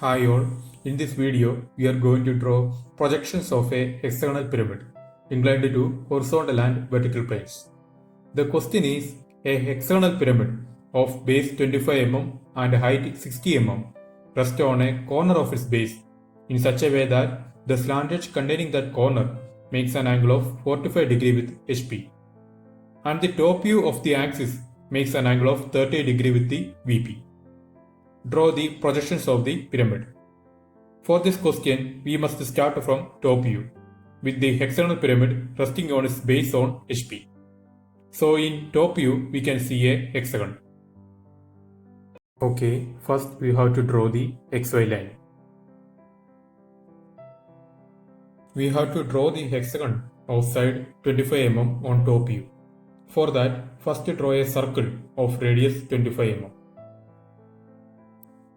Hi all, in this video we are going to draw projections of a hexagonal pyramid inclined to horizontal and vertical planes. The question is a hexagonal pyramid of base 25 mm and height 60 mm rests on a corner of its base in such a way that the slant edge containing that corner makes an angle of 45 degree with HP and the top view of the axis makes an angle of 30 degree with the VP. Draw the projections of the pyramid. For this question, we must start from top view, with the hexagonal pyramid resting on its base on HP. So in top view, we can see a hexagon. Okay, first we have to draw the XY line. We have to draw the hexagon of side 25 mm on top view. For that, first draw a circle of radius 25 mm.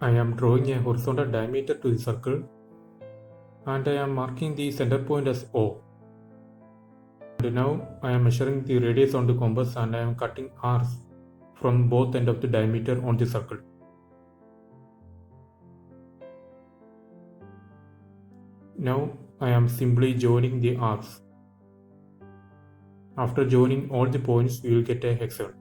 I am drawing a horizontal diameter to the circle and I am marking the center point as O. And now I am measuring the radius on the compass and I am cutting arcs from both ends of the diameter on the circle. Now I am simply joining the arcs. After joining all the points, we will get a hexagon.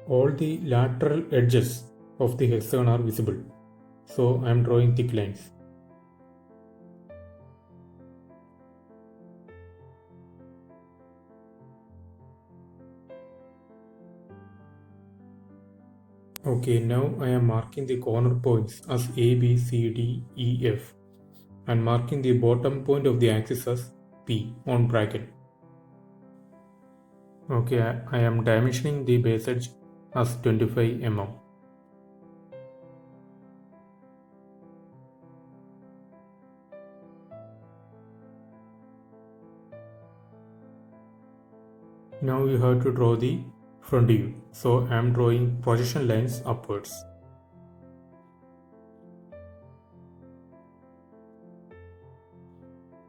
All the lateral edges of the hexagon are visible, so I am drawing thick lines. Okay, now I am marking the corner points as A, B, C, D, E, F and marking the bottom point of the axis as P on bracket. Okay, I am dimensioning the base edge as 25 mm. Now we have to draw the front view. So I am drawing projection lines upwards.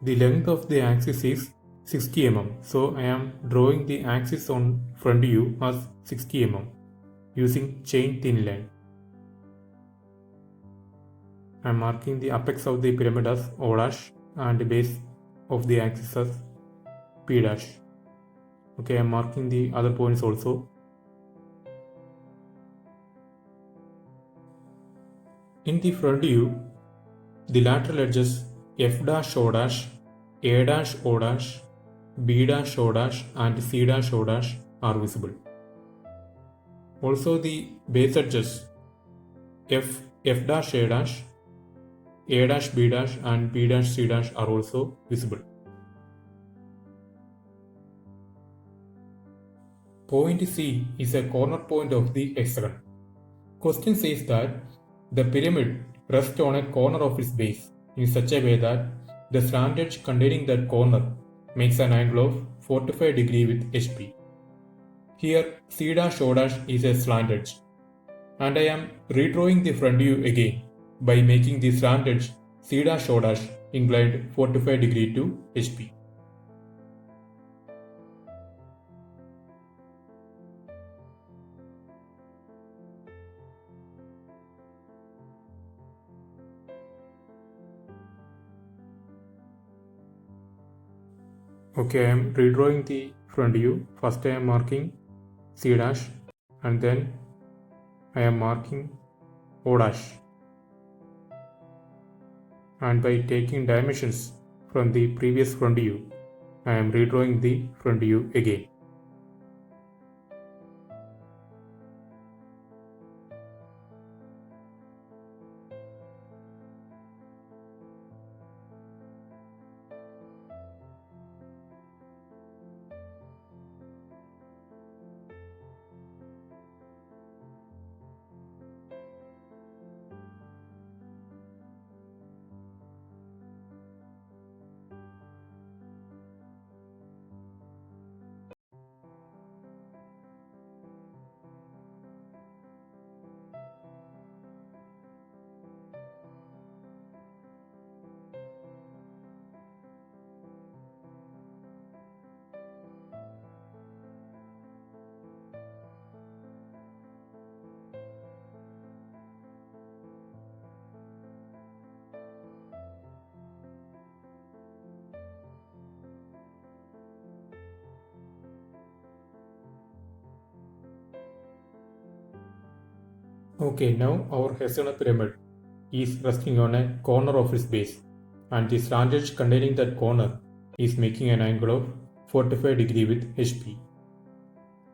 The length of the axis is 60 mm. So I am drawing the axis on front view as 60 mm using chain thin line. I am marking the apex of the pyramid as O dash and the base of the axis as P dash. Okay, I am marking the other points also. In the front view, the lateral edges F dash O dash, A dash O dash, B dash O dash and C dash O dash are visible. Also the base edges F dash A dash, A dash B dash and B dash C dash are also visible. Point C is a corner point of the hexagon. Question says that the pyramid rests on a corner of its base in such a way that the slant edge containing that corner makes an angle of 45 degree with HP. Here C dash O dash is a slant edge and I am redrawing the front view again by making the slant edge C dash O dash inclined 45 degree to HP. Okay, I am redrawing the front view. First I am marking C dash and then I am marking O dash. And by taking dimensions from the previous front view, I am redrawing the front view again. Okay, now our hexagonal pyramid is resting on a corner of its base, and the slant edge containing that corner is making an angle of 45 degree with HP.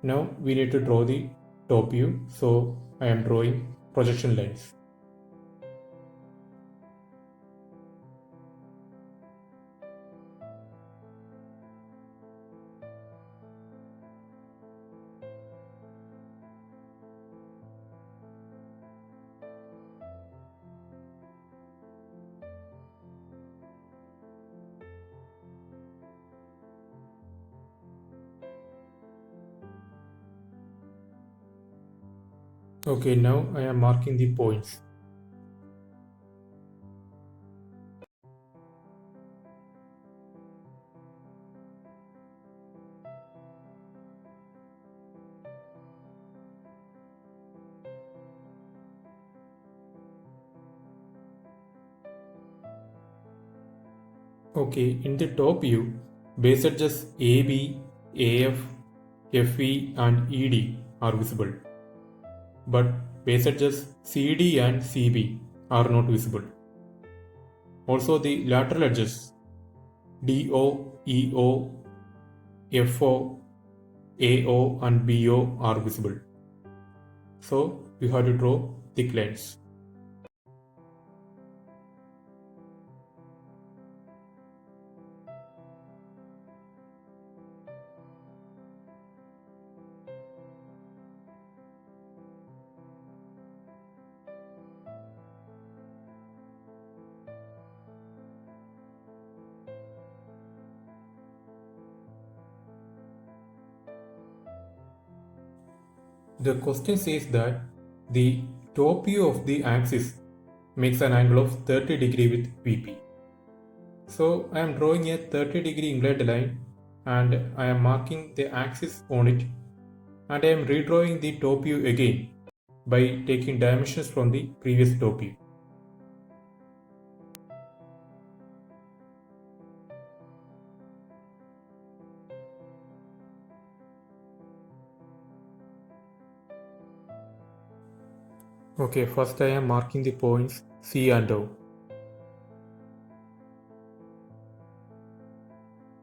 Now we need to draw the top view, so I am drawing projection lines. Okay, now I am marking the points. Okay, in the top view, base edges AB, AF, FE and ED are visible, but base edges CD and CB are not visible. Also, the lateral edges DO, EO, FO, AO and BO are visible. So, we have to draw thick lines. The question says that the top view of the axis makes an angle of 30 degree with VP. So I am drawing a 30 degree inclined line and I am marking the axis on it, and I am redrawing the top view again by taking dimensions from the previous top view. Okay, first I am marking the points C and O.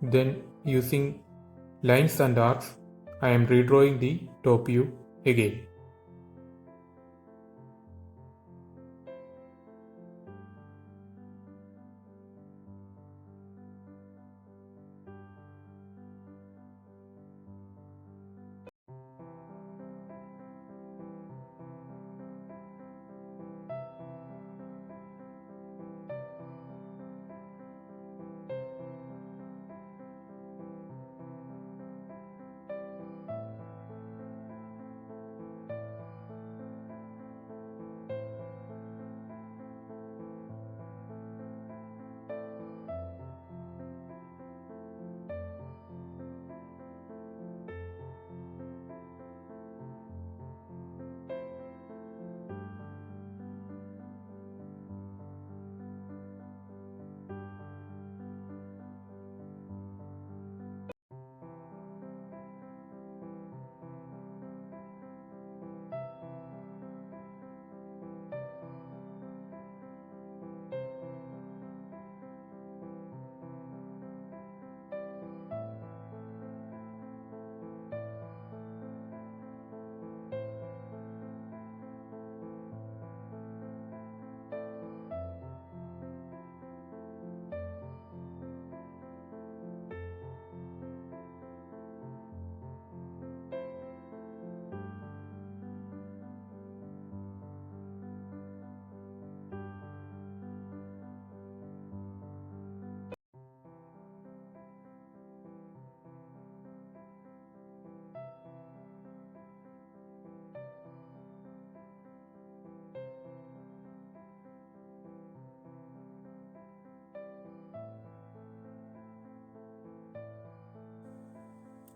Then using lines and arcs, I am redrawing the top view again.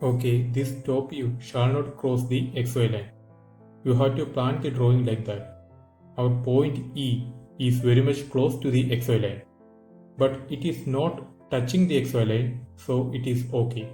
Okay, this top view shall not cross the XY line. You have to plan the drawing like that. Our point E is very much close to the XY line, but it is not touching the XY line, so it is okay.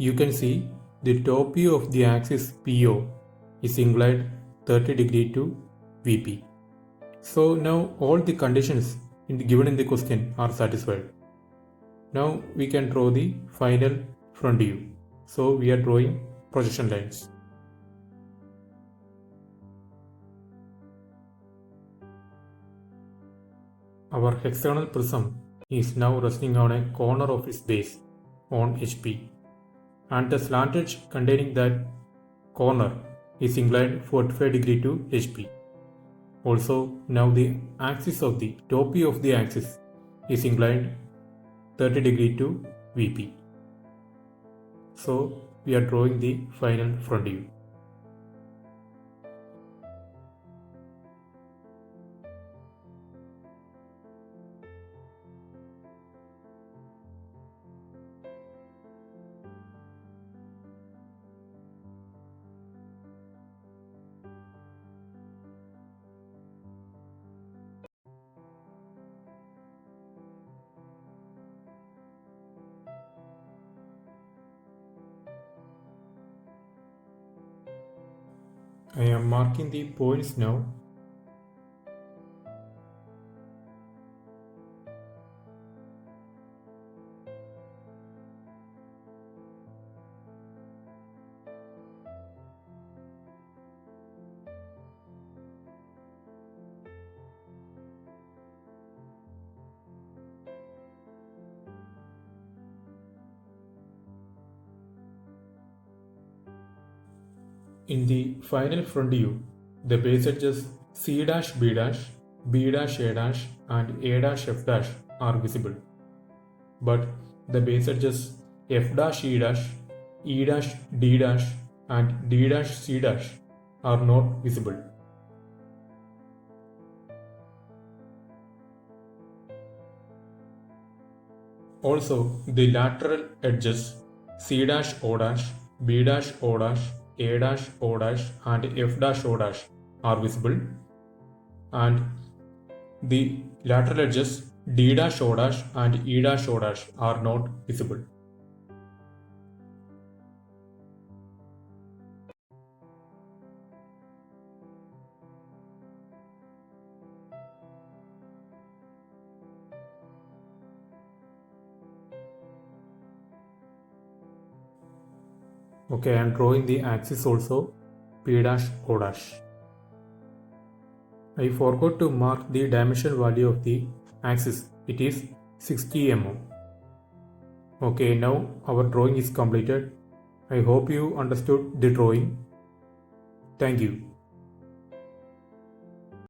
you can see the top view of the axis PO is inclined 30 degree to VP. So now all the conditions given in the question are satisfied. Now we can draw the final front view. So we are drawing projection lines. Our hexagonal prism is now resting on a corner of its base on HP, and the slant edge containing that corner is inclined 45 degree to HP. Also, now the axis of the top view of the axis is inclined 30 degree to VP. So we are drawing the final front view. I am marking the points now. In the final front view, the base edges C dash B dash, B dash A dash and A dash F dash are visible. But the base edges F dash E dash, E dash D dash and D dash C dash are not visible. Also, the lateral edges C dash O dash, B dash O dash, A dash O dash and F dash O dash are visible, and the lateral edges D dash O dash and E dash O dash are not visible. Okay, I am drawing the axis also, P dash O dash. I forgot to mark the dimension value of the axis. It is 60 mm. Okay, now our drawing is completed. I hope you understood the drawing. Thank you.